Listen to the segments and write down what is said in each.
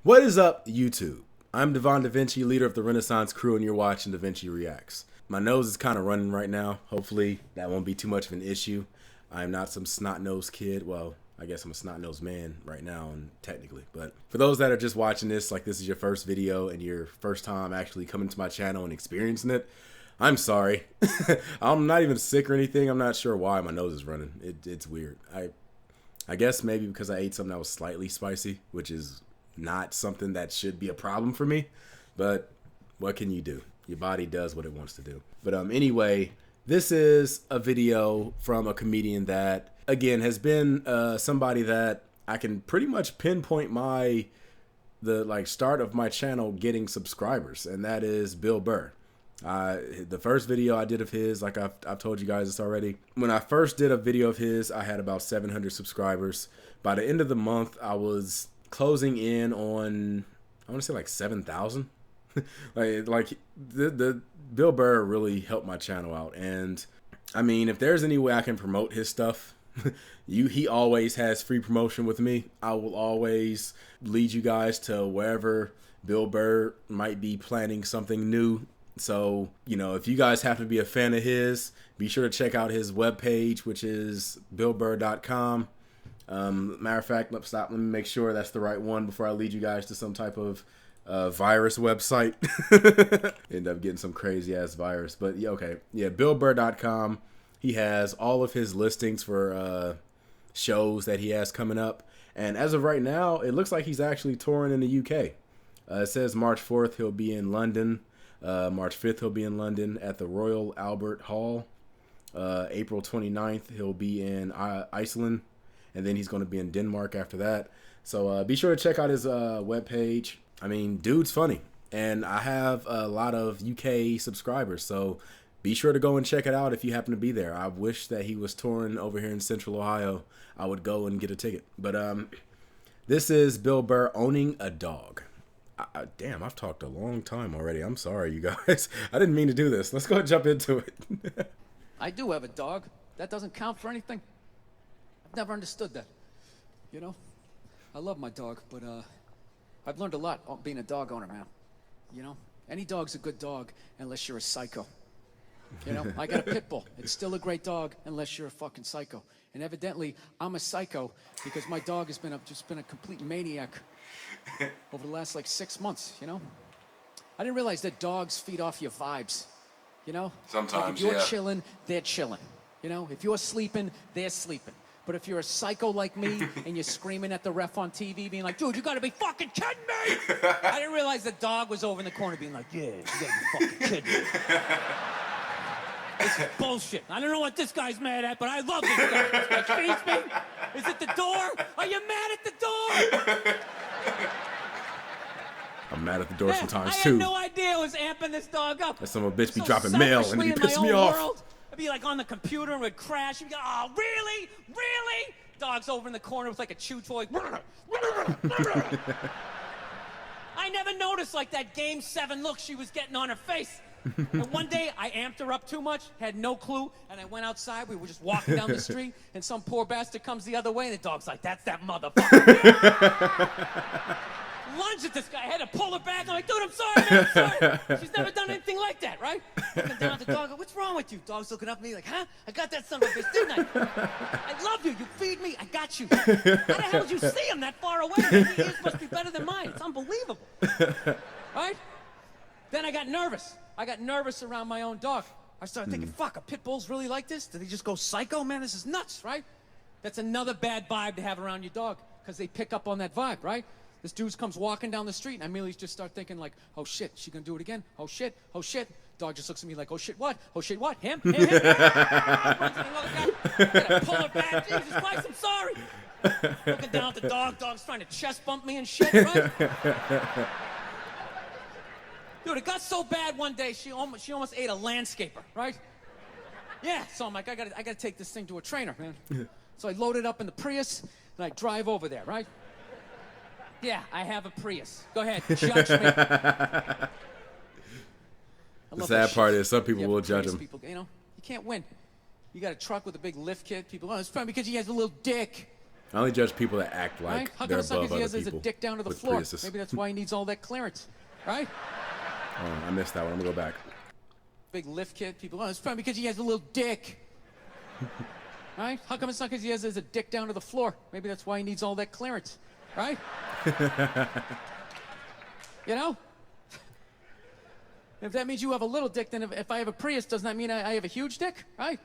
What is up, YouTube? I'm Devon DaVinci, leader of the Renaissance crew, and you're watching DaVinci Reacts. My nose is kind of running right now. Hopefully that won't be too much of an issue. I'm not some snot-nosed kid. Well, I guess I'm a snot-nosed man right now, and technically. But for those that are just watching this, like this is your first video and your first time actually coming to my channel and experiencing it, I'm sorry. I'm not even sick or anything. I'm not sure why my nose is running. It's weird. I guess maybe because I ate something that was slightly spicy, which is not something that should be a problem for me. But what can you do? Your body does what it wants to do. But anyway, this is a video from a comedian that, again, has been somebody that I can pretty much pinpoint the start of my channel getting subscribers, and that is Bill Burr. The first video I did of his, like I've told you guys this already. When I first did a video of his, I had about 700 subscribers. By the end of the month, I was closing in on, I want to say like 7,000. the Bill Burr really helped my channel out, and I mean, if there's any way I can promote his stuff, he always has free promotion with me. I will always lead you guys to wherever Bill Burr might be planning something new. So, you know, if you guys happen to be a fan of his, be sure to check out his webpage, which is billburr.com. Matter of fact, let me make sure that's the right one before I lead you guys to some type of virus website. End up getting some crazy ass virus. But yeah, okay. Yeah, billburr.com. He has all of his listings for shows that he has coming up. And as of right now, it looks like he's actually touring in the UK. It says March 4th he'll be in London. March 5th he'll be in London at the Royal Albert Hall. April 29th he'll be in Iceland. And then he's going to be in Denmark after that. So be sure to check out his webpage. I mean, dude's funny. And I have a lot of UK subscribers. So be sure to go and check it out if you happen to be there. I wish that he was touring over here in Central Ohio. I would go and get a ticket. But this is Bill Burr owning a dog. Damn, I've talked a long time already. I'm sorry, you guys. I didn't mean to do this. Let's go and jump into it. I do have a dog. That doesn't count for anything. I've never understood that. You know? I love my dog, but I've learned a lot being a dog owner, man. You know? Any dog's a good dog unless you're a psycho. You know? I got a pit bull. It's still a great dog unless you're a fucking psycho. And evidently, I'm a psycho because my dog has just been a complete maniac over the last like 6 months, you know? I didn't realize that dogs feed off your vibes, you know? Sometimes, like if you're chilling, they're chilling. You know? If you're sleeping, they're sleeping. But if you're a psycho like me and you're screaming at the ref on TV being like, dude, you gotta be fucking kidding me! I didn't realize the dog was over in the corner being like, yeah, you gotta be fucking kidding me. This is bullshit. I don't know what this guy's mad at, but I love this guy. This guy feeds me. Is it the door? Are you mad at the door? I'm mad at the door sometimes, I too. had no idea it was amping this dog up. That son of a bitch be So dropping mail and he piss me off. World, I'd be like on the computer and would crash. You'd be like, oh, really? Really? Dog's over in the corner with like a chew toy. I never noticed like that Game 7 look she was getting on her face. And one day I amped her up too much, had no clue, and I went outside. We were just walking down the street, and some poor bastard comes the other way, and the dog's like, that's that motherfucker. Lunged at this guy. I had to pull her back. I'm like, dude, I'm sorry, man, I'm sorry. She's never done anything like that, right? Looking down at the dog, what's wrong with you? Dog's looking up at me like, huh? I got that son of a bitch, didn't I? I love you. You feed me. I got you. How the hell did you see him that far away? His ears must be better than mine. It's unbelievable. Right? Then I got nervous. I got nervous around my own dog. I started thinking, fuck, are pit bulls really like this? Do they just go psycho? Man, this is nuts, right? That's another bad vibe to have around your dog because they pick up on that vibe, right? This dude comes walking down the street, and I immediately just start thinking like, oh shit, she gonna do it again? Oh shit, oh shit. Dog just looks at me like, oh shit, what? Oh shit, what? Him? Him? Him? Runs to another guy. Gotta pull it back. Jesus Christ, I'm sorry. Looking down at the dog. Dog's trying to chest bump me and shit, right? Dude, it got so bad one day, she almost ate a landscaper, right? Yeah, so I'm like, I gotta take this thing to a trainer, man. So I load it up in the Prius, and I drive over there, right? Yeah, I have a Prius. Go ahead, judge me. The sad part is some people will judge him. People, you know, you can't win. You got a truck with a big lift kit. People, oh, it's probably because he has a little dick. I only judge people that act like Right? How they're come it's not above because other he has a people. dick down to the with floor? Priuses. Maybe that's why he needs all that clearance. Right? Oh, I missed that one. I'm gonna go back. Big lift kit. People, oh, it's probably because he has a little dick. Right? How come it's not because he has a dick down to the floor? Maybe that's why he needs all that clearance. Right? You know? If that means you have a little dick, then if I have a Prius, doesn't that mean I have a huge dick? Right?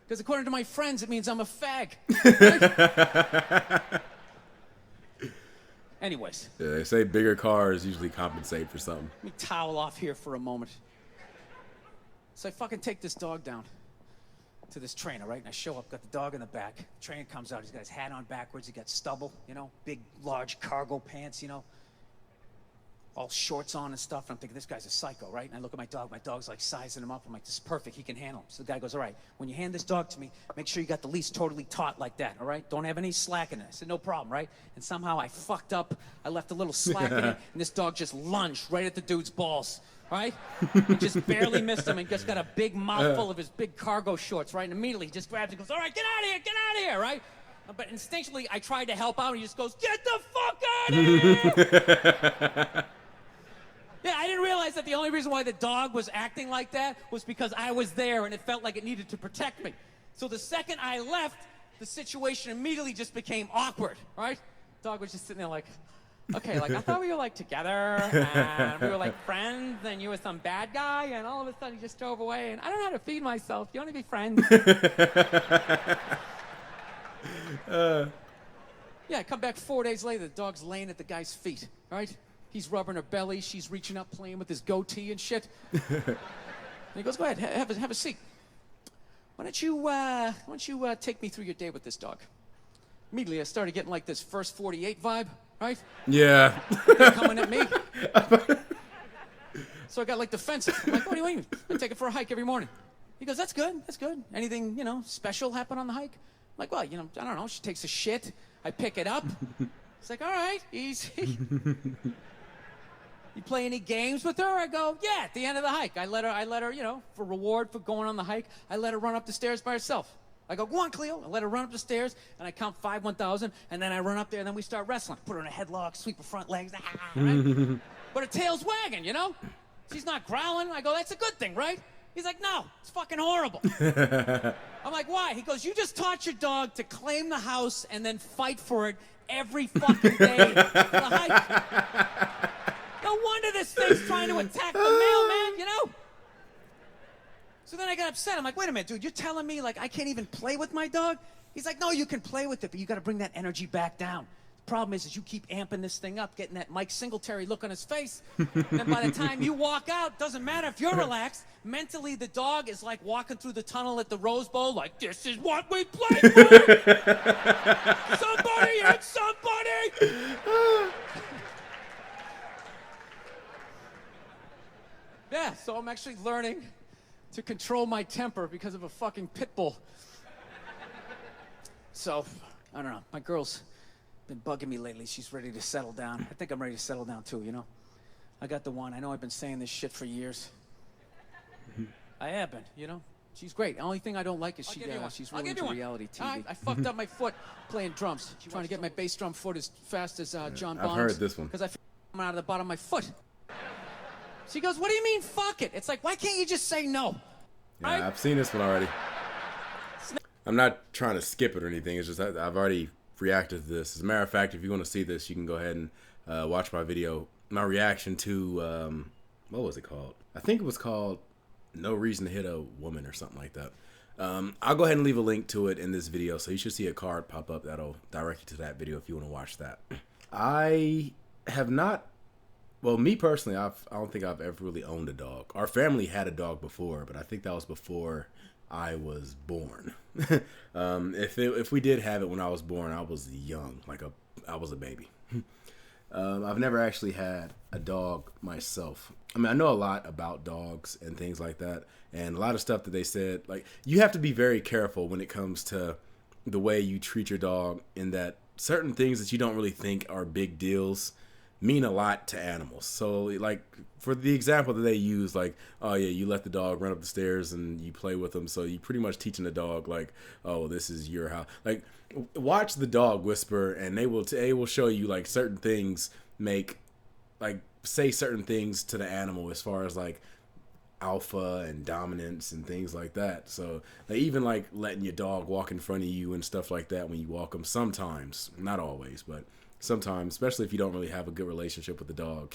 Because according to my friends, it means I'm a fag. Right? Anyways. Yeah, they say bigger cars usually compensate for something. Let me towel off here for a moment. So I fucking take this dog down to this trainer, right? And I show up, got the dog in the back. The trainer comes out, he's got his hat on backwards, he got stubble, you know, big, large cargo pants, you know, all shorts on and stuff. And I'm thinking, this guy's a psycho, right? And I look at my dog's like sizing him up. I'm like, this is perfect, he can handle him. So the guy goes, all right, when you hand this dog to me, make sure you got the leash totally taut like that, all right? Don't have any slack in it. I said, no problem, right? And somehow I fucked up, I left a little slack in it, and this dog just lunged right at the dude's balls. Right? He just barely missed him and just got a big mouthful of his big cargo shorts, right? And immediately he just grabs and goes, all right, get out of here, right? But instinctually, I tried to help out, and he just goes, get the fuck out of here! Yeah, I didn't realize that the only reason why the dog was acting like that was because I was there, and it felt like it needed to protect me. So the second I left, the situation immediately just became awkward, right? Dog was just sitting there like, okay, like I thought we were like together and we were like friends and you were some bad guy and all of a sudden you just drove away and I don't know how to feed myself. You want to be friends? Yeah, I come back 4 days later, the dog's laying at the guy's feet, right? He's rubbing her belly, she's reaching up, playing with his goatee and shit. And he goes, go ahead, have a seat. Why don't you take me through your day with this dog? Immediately I started getting like this First 48 vibe. Right? Yeah. They're coming at me. So I got like defensive. I'm like, what do you mean? I take it for a hike every morning. He goes, that's good. Anything, you know, special happen on the hike? I'm like, well, you know, I don't know. She takes a shit. I pick it up. It's like, all right, easy. You play any games with her? I go, yeah, at the end of the hike. I let her, you know, for reward for going on the hike, I let her run up the stairs by herself. I go, go on, Cleo. I let her run up the stairs, and I count 5, 1,000, and then I run up there, and then we start wrestling. Put her in a headlock, sweep her front legs, right? But her tail's wagging, you know? She's not growling. I go, that's a good thing, right? He's like, no, it's fucking horrible. I'm like, why? He goes, you just taught your dog to claim the house and then fight for it every fucking day for the hike. No wonder this thing's trying to attack the mailman, you know? So then I got upset. I'm like, wait a minute, dude, you're telling me like I can't even play with my dog? He's like, no, you can play with it, but you got to bring that energy back down. The problem is you keep amping this thing up, getting that Mike Singletary look on his face. Then by the time you walk out, doesn't matter if you're relaxed. Mentally, the dog is like walking through the tunnel at the Rose Bowl, like, this is what we play for! Somebody hit somebody! Yeah, so I'm actually learning to control my temper because of a fucking pit bull. So, I don't know. My girl's been bugging me lately. She's ready to settle down. I think I'm ready to settle down too, you know? I got the one. I know I've been saying this shit for years. I have been, you know? She's great. The only thing I don't like is she's really into reality TV. I fucked up my foot playing drums, trying to get my bass drum foot as fast as John Bonds. I've heard this one. Because I fell out of the bottom of my foot. She goes, what do you mean, fuck it? It's like, why can't you just say no? Yeah, right? I've seen this one already. I'm not trying to skip it or anything. It's just I've already reacted to this. As a matter of fact, if you want to see this, you can go ahead and watch my video. My reaction to, what was it called? I think it was called No Reason to Hit a Woman or something like that. I'll go ahead and leave a link to it in this video. So you should see a card pop up that'll direct you to that video if you want to watch that. I have not... Well, me personally, I don't think I've ever really owned a dog. Our family had a dog before, but I think that was before I was born. If we did have it when I was born, I was young, I was a baby. I've never actually had a dog myself. I mean, I know a lot about dogs and things like that, and a lot of stuff that they said. Like, you have to be very careful when it comes to the way you treat your dog, in that certain things that you don't really think are big deals, mean a lot to animals. So like for the example that they use, like, oh yeah, you let the dog run up the stairs and you play with them, so you pretty much teaching the dog like, oh, this is your house. Like, watch the dog whisper, and they will show you like certain things make, like, say certain things to the animal as far as like alpha and dominance and things like that. So they even like letting your dog walk in front of you and stuff like that when you walk them. Sometimes, not always, but sometimes, especially if you don't really have a good relationship with the dog,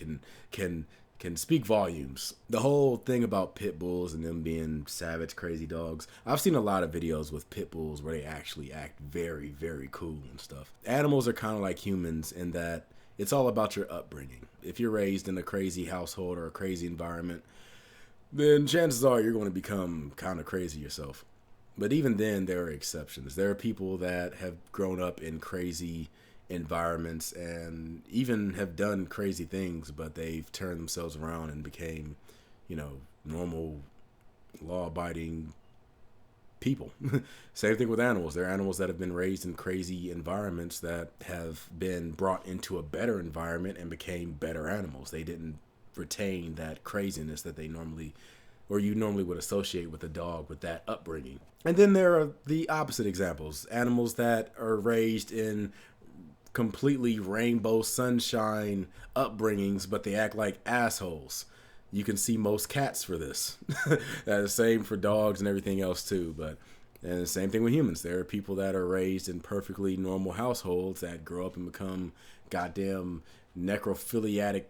can speak volumes. The whole thing about pit bulls and them being savage, crazy dogs. I've seen a lot of videos with pit bulls where they actually act very, very cool and stuff. Animals are kind of like humans in that it's all about your upbringing. If you're raised in a crazy household or a crazy environment, then chances are you're going to become kind of crazy yourself. But even then, there are exceptions. There are people that have grown up in crazy environments and even have done crazy things, but they've turned themselves around and became, normal, law-abiding people. Same thing with animals. There are animals that have been raised in crazy environments that have been brought into a better environment and became better animals. They didn't retain that craziness that they normally, or you normally would associate with a dog with that upbringing. And then there are the opposite examples, animals that are raised in completely rainbow sunshine upbringings, but they act like assholes. You can see most cats for this. That's the same for dogs and everything else too. And the same thing with humans. There are people that are raised in perfectly normal households that grow up and become goddamn necrophiliac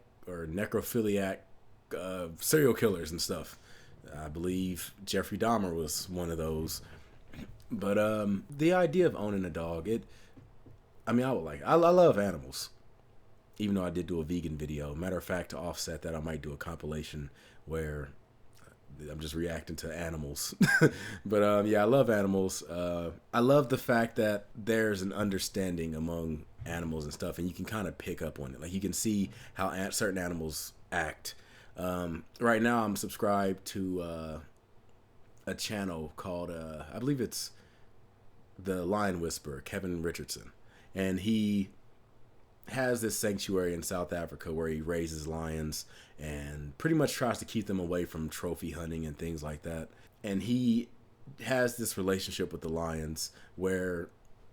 serial killers and stuff. I believe Jeffrey Dahmer was one of those. But the idea of owning a dog, I love animals. Even though I did do a vegan video. Matter of fact, to offset that, I might do a compilation where I'm just reacting to animals. But yeah, I love animals. I love the fact that there's an understanding among animals and stuff, and you can kind of pick up on it. Like, you can see how certain animals act. Right now, I'm subscribed to a channel called, I believe it's The Lion Whisperer, Kevin Richardson. And he has this sanctuary in South Africa where he raises lions and pretty much tries to keep them away from trophy hunting and things like that. And he has this relationship with the lions where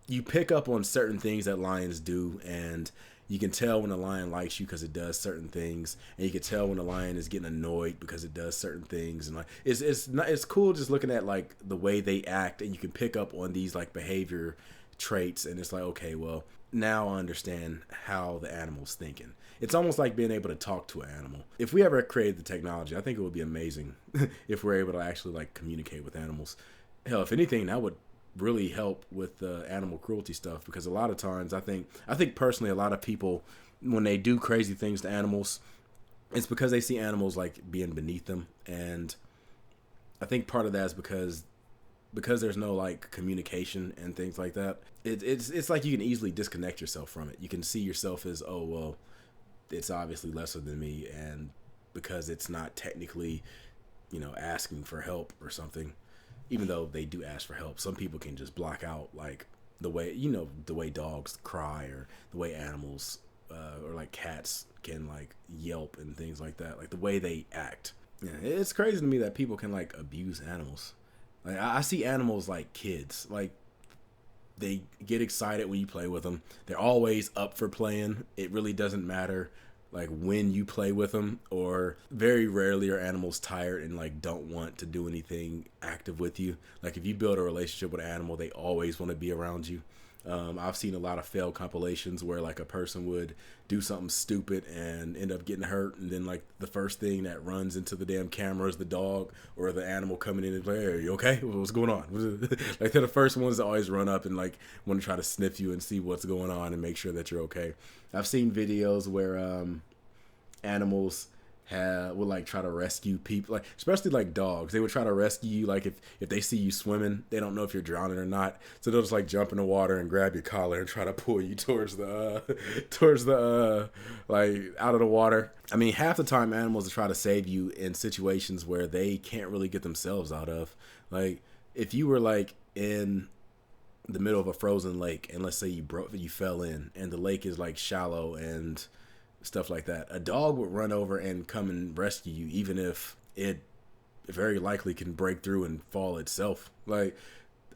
you pick up on certain things that lions do, and you can tell when a lion likes you because it does certain things, and you can tell when a lion is getting annoyed because it does certain things. And like, it's cool just looking at like the way they act, and you can pick up on these like behavior traits, and it's like, okay, well, now I understand how the animal's thinking. It's almost like being able to talk to an animal. If we ever created the technology, I think it would be amazing if we're able to actually like communicate with animals. Hell, if anything, that would really help with the animal cruelty stuff, because a lot of times I think personally, a lot of people, when they do crazy things to animals, it's because they see animals like being beneath them. And I think part of that is because there's no like communication and things like that. It's like you can easily disconnect yourself from it. You can see yourself as, oh well, it's obviously lesser than me, and because it's not technically, asking for help or something, even though they do ask for help, some people can just block out like the way dogs cry, or the way animals or like cats can like yelp and things like that, like the way they act. Yeah, it's crazy to me that people can like abuse animals. Like, I see animals like kids. Like, they get excited when you play with them. They're always up for playing. It really doesn't matter like when you play with them, or very rarely are animals tired and like don't want to do anything active with you. Like, if you build a relationship with an animal, they always want to be around you. I've seen a lot of failed compilations where like a person would do something stupid and end up getting hurt, and then like the first thing that runs into the damn camera is the dog or the animal coming in and like, hey, are you okay? What's going on? Like, they're the first ones to always run up and like want to try to sniff you and see what's going on and make sure that you're okay. I've seen videos where animals would like try to rescue people, like especially like dogs. They would try to rescue you, like if they see you swimming, they don't know if you're drowning or not, so they'll just like jump in the water and grab your collar and try to pull you towards the like out of the water. I mean, half the time animals will try to save you in situations where they can't really get themselves out of. Like, if you were like in the middle of a frozen lake, and let's say you fell in, and the lake is like shallow, and stuff like that. A dog would run over and come and rescue you, even if it very likely can break through and fall itself. Like,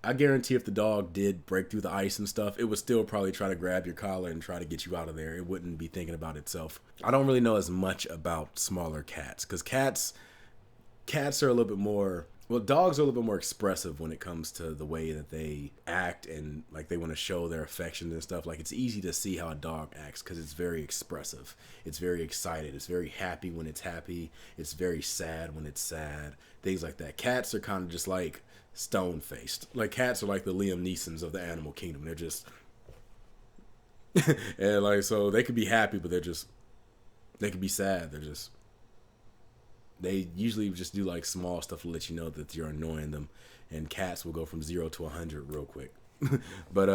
I guarantee if the dog did break through the ice and stuff, it would still probably try to grab your collar and try to get you out of there. It wouldn't be thinking about itself. I don't really know as much about smaller cats, because cats are a little bit more, well, dogs are a little bit more expressive when it comes to the way that they act, and like they want to show their affection and stuff. Like, it's easy to see how a dog acts because it's very expressive. It's very excited. It's very happy when it's happy. It's very sad when it's sad. Things like that. Cats are kind of just like stone-faced. Like, cats are like the Liam Neesons of the animal kingdom. They're just and like, so they could be happy, but they could be sad. They usually just do like small stuff to let you know that you're annoying them, and cats will go from 0 to 100 real quick. But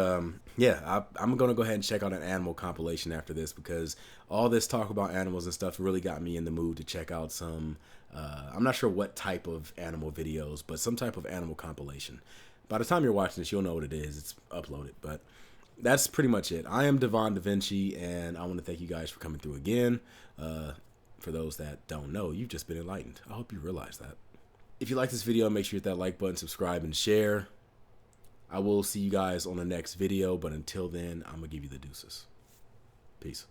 yeah, I'm gonna go ahead and check out an animal compilation after this, because all this talk about animals and stuff really got me in the mood to check out some I'm not sure what type of animal videos, but some type of animal compilation. By the time you're watching this, you'll know what it is. It's uploaded. But that's pretty much it. I am Devon DaVinci, and I want to thank you guys for coming through again. For those that don't know, you've just been enlightened. I hope you realize that. If you like this video, make sure you hit that like button, subscribe, and share. I will see you guys on the next video, but until then, I'm going to give you the deuces. Peace.